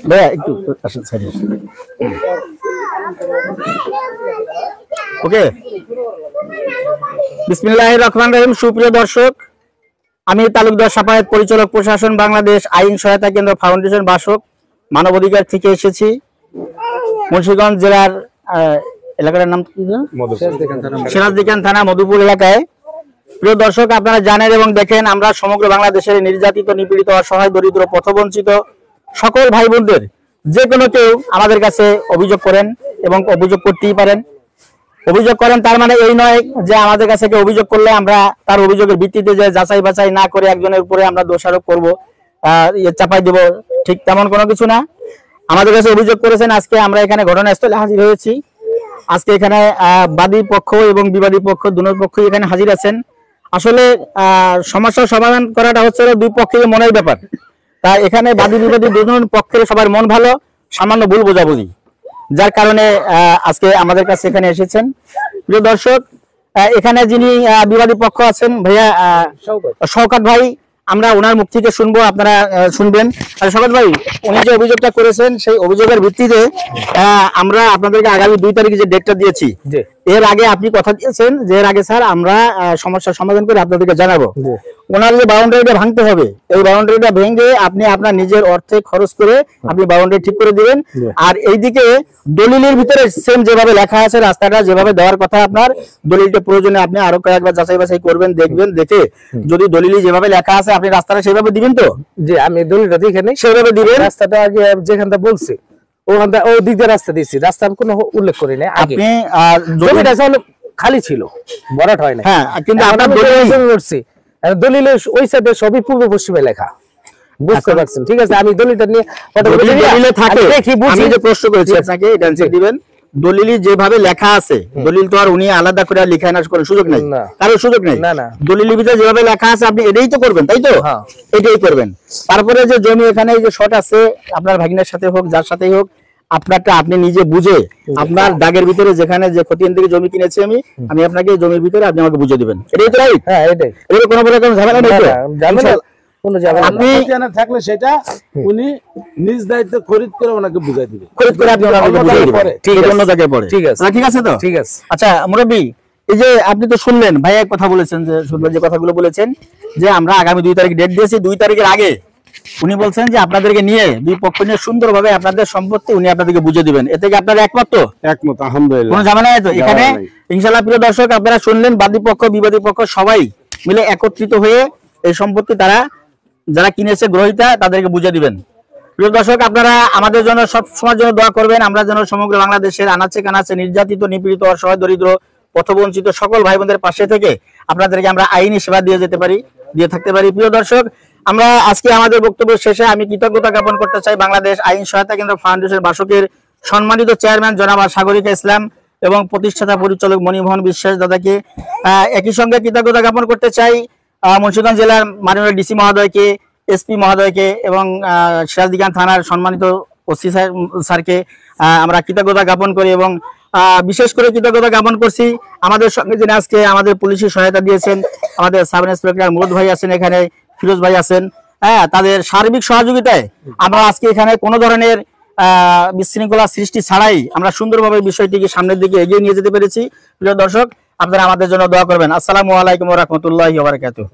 ভাইয়া একটু আসেন সাইডে। ওকে, বিসমিল্লাহির রহমানির রহিম। সুপ্রিয় দর্শক, আমি তালুকদার সাফায়েত, পরিচালক প্রশাসন বাংলাদেশ আইন সহায়তা কেন্দ্র ফাউন্ডেশন বাসক মানবাধিকার থেকে এসেছি। মুন্সিগঞ্জ জেলার এলাকার নাম কি? সিরাজদিখান থানা, মধুপুর এলাকায়। প্রিয় দর্শক, আপনারা জানেন এবং দেখেন, আমরা সমগ্র বাংলাদেশের নির্যাতিত, নিপীড়িত, অসহায়, দরিদ্র, পথবঞ্চিত সকল ভাই বোনদের যে কোনো কেউ আমাদের কাছে অভিযোগ করেন এবং অভিযোগ করতেই পারেন। অভিযোগ করেন তার মানে এই নয় যে আমাদের কাছে কেউ অভিযোগ করলে আমরা তার অভিযোগের ভিত্তিতে যে যাচাই বাছাই না করে একজনের উপরে আমরা দোষারোপ করবো, চাপাই দেব, ঠিক তেমন কোনো কিছু না। আমাদের কাছে অভিযোগ করেছেন, আজকে আমরা এখানে ঘটনাস্থলে হাজির হয়েছি। আজকে এখানে বাদী পক্ষ এবং বিবাদী পক্ষ দুনো পক্ষই এখানে হাজির আছেন। আসলে সমস্যার সমাধান করাটা হচ্ছে দুই পক্ষের মনের ব্যাপার। তা এখানে বাদী বিবাদী দুজন পক্ষের সবার মন ভালো, সামান্য ভুল বোঝাবুঝি, যার কারণে আজকে আমাদের কাছে এখানে এসেছেন। প্রিয় দর্শক, এখানে যিনি বিবাদী পক্ষ আছেন ভাইয়া শওকত ভাই, আমরা ওনার মুখ থেকে শুনবো, আপনারা শুনবেন। শওকত ভাই, উনি যে অভিযোগটা করেছেন সেই অভিযোগের ভিত্তিতে আমরা আপনাদেরকে আগামী 2 তারিখে যে ডেটটা দিয়েছি, এর আগে আপনি কথা দিয়েছেন যে এর আগে স্যার আমরা সমস্যার সমাধান করে আপনাদেরকে জানাবো। ওনার যে বাউন্ডারিটা ভাঙতে হবে, এই বাউন্ডারিটা ভেঙে আপনি আপনার নিজের অর্থে খরচ করে আপনি বাউন্ডারি ঠিক করে দিবেন। আর এইদিকে দলিলের ভিতরে সেম যেভাবে লেখা আছে, রাস্তাটা যেভাবে দেওয়ার কথা, আপনার দলিলটা প্রয়োজনে আপনি আরো কয়েকবার যাচাই বাছাই করবেন, দেখবেন, দেখে যদি দলিলে যেভাবে লেখা আছে আপনি রাস্তাটা সেভাবে দিবেন। তো যে আমি দলিলটা দেখে নেই, সেভাবে দিবেন। রাস্তাটা আগে যেখানটা বলছি ওখানটা ওই দিক দিয়ে রাস্তা দিয়েছি, রাস্তা কোনো উল্লেখ করি না। আপনি জমিটা খালি ছিল, ভরাট হয় না। হ্যাঁ, কিন্তু আপনার দলিলে ওই সাইডে সবই পূর্ব পশ্চিমে লেখা, বুঝতে পারছেন? ঠিক আছে, আমি দলিলটা নিয়ে আমি যে প্রশ্ন করেছি আপনাকে এটা অ্যানসার দিবেন। দলিলে যেভাবে লেখা আছে, দলিল তো আর উনি আলাদা করে লিখা না করার সুযোগ নাই, কারো সুযোগ নেই। দলিলের ভিতরে যেভাবে লেখা আছে আপনি এটাই তো করবেন, তাই তো? এটাই করবেন। তারপরে যে জমি এখানে যে শর্ট আছে, আপনার ভাগিনার সাথে হোক, যার সাথেই হোক, আপনারটা আপনি নিজে বুঝে আপনার দাগের ভিতরে যেখানে যে খতিয়ান থেকে জমি কিনেছি আমি আপনাকে জমির ভিতরে আপনি আমাকে বুঝে দিবেন। এটাই তো রাইট? হ্যাঁ, এটাই। এর কোনো প্রকার ঝামেলা নেই তো? আপনি জানা থাকলে সেটা উনি নিজ দায়িত্বে খরিদ করে ওনাকে বুঝাই দিবেন। খরিদ করে আপনি ওনাকে বুঝাই দিবেন। ঠিক আছে, অন্য জায়গায় পড়ে। ঠিক আছে, ঠিক আছে তো? ঠিক আছে। আচ্ছা মুরব্বি, এই যে আপনি তো শুনলেন ভাইয়া কথা বলেছেন, যে শুনলেন যে কথাগুলো বলেছেন যে আমরা আগামী 2 তারিখ ডেট দিয়েছি। 2 তারিখের আগে উনি বলছেন যে আপনাদেরকে নিয়ে দুই পক্ষ নিয়ে সুন্দরভাবে আপনাদের সম্পত্তি উনি আপনাদেরকে বুঝে দিবেন। এতে কি আপনারা একমত? তো একমত, আলহামদুলিল্লাহ। কোনো ঝামেলা নাই তো এখানে? ইনশাআল্লাহ। প্রিয় দর্শক, আপনারা শুনলেন, বাদী পক্ষ বিবাদী পক্ষ সবাই মিলে একত্রিত হয়ে এই সম্পত্তি তারা যারা কিনেছে গ্রহীতা তাদেরকে বুঝে দিবেন। প্রিয় দর্শক, আপনারা আমাদের জন্য সব সময়ের জন্য দোয়া করবেন। আমরা যেন সমগ্র বাংলাদেশের আনাচে কানাচে নির্যাতিত, নিপীড়িত, অসহায়, দরিদ্র, পথবঞ্চিত সকল ভাই বোনদের পাশে থেকে আপনাদেরকে আমরা আইনি সেবা দিয়ে যেতে পারি, দিয়ে থাকতে পারি। প্রিয় দর্শক, আমরা আজকে আমাদের বক্তব্য শেষে আমি কৃতজ্ঞতা জ্ঞাপন করতে চাই বাংলাদেশ আইন সহায়তা কেন্দ্র ফাউন্ডেশন বাসকের সম্মানিত চেয়ারম্যান জনাব সাগরিকা ইসলাম এবং প্রতিষ্ঠাতা পরিচালক মণিমোহন বিশ্বাস দাদাকে। একই সঙ্গে কৃতজ্ঞতা জ্ঞাপন করতে চাই মুন্সিগঞ্জ জেলার মাননীয় ডিসি মহোদয়কে, এসপি মহোদয়কে এবং সিরাজদিখান থানার সম্মানিত ওসি স্যারকে আমরা কৃতজ্ঞতা জ্ঞাপন করি। এবং বিশেষ করে কৃতজ্ঞতা জ্ঞাপন করছি আমাদের সঙ্গে যিনি আজকে আমাদের পুলিশের সহায়তা দিয়েছেন, আমাদের সাব ইন্সপেক্টর মুরুদ ভাই আছেন, এখানে ফিরোজ ভাই আছেন। তাদের সার্বিক সহযোগিতায় আমরা আজকে এখানে কোনো ধরনের বিশৃঙ্খলা সৃষ্টি ছাড়াই আমরা সুন্দরভাবে বিষয়টিকে সামনের দিকে এগিয়ে নিয়ে যেতে পেরেছি। প্রিয় দর্শক, আপনারা আমাদের জন্য দোয়া করবেন। আসসালামু আলাইকুম ওয়া রাহমাতুল্লাহি ওয়া বারাকাতুহু।